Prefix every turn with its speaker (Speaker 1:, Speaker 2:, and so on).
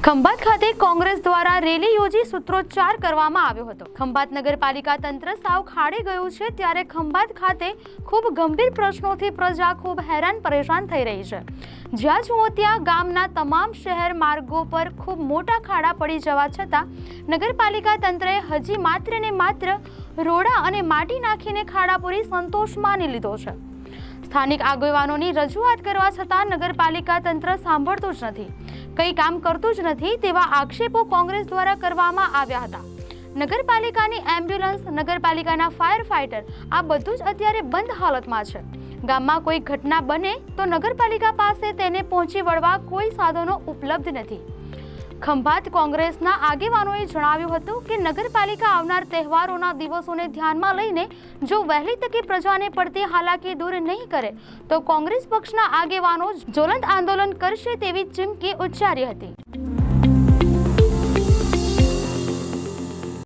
Speaker 1: ખંભાત ખાતે કોંગ્રેસ દ્વારા રેલી યોજી સૂત્રોચ્ચાર કરવામાં આવ્યો હતો। ખંભાત નગરપાલિકા તંત્ર સાવ ખાડે ગયું છે, ત્યારે ખંભાત ખાતે ખૂબ ગંભીર પ્રશ્નોથી પ્રજા ખૂબ હેરાન પરેશાન થઈ રહી છે। જ્યાં જુઓ ત્યાં ગામના તમામ શહેર માર્ગો પર ખૂબ મોટા ખાડા પડી જવા છતાં નગરપાલિકા તંત્રએ હજી માત્ર ને માત્ર રોડા અને માટી નાખીને ખાડા પૂરી સંતોષ માની લીધો છે। સ્થાનિક આગેવાનોની રજૂઆત કરવા છતાં નગરપાલિકા તંત્ર સાંભળતું જ નથી, કંઈ કામ કરતું જ નથી તેવા આક્ષેપો કોંગ્રેસ દ્વારા કરવામાં આવ્યા હતા। નગરપાલિકાની એમ્બ્યુલન્સ, નગરપાલિકાના ફાયર ફાઇટર આ બધું જ અત્યારે બંધ હાલતમાં છે। ગામમાં કોઈ ઘટના બને તો નગરપાલિકા પાસે તેને પહોંચી વળવા કોઈ સાધનો ઉપલબ્ધ નથી। ખંભાત કોંગ્રેસના આગેવાનોએ જણાવ્યું હતું કે નગરપાલિકા આવનાર તહેવારોના દિવસોને ધ્યાનમાં લઈને જો વહેલી તકે પ્રજાને પડતી હાલાકી દૂર નહીં કરે તો કોંગ્રેસ પક્ષના આગેવાનો જ્વલંત આંદોલન કરશે તેવી ચીમકી ઉચ્ચારી હતી।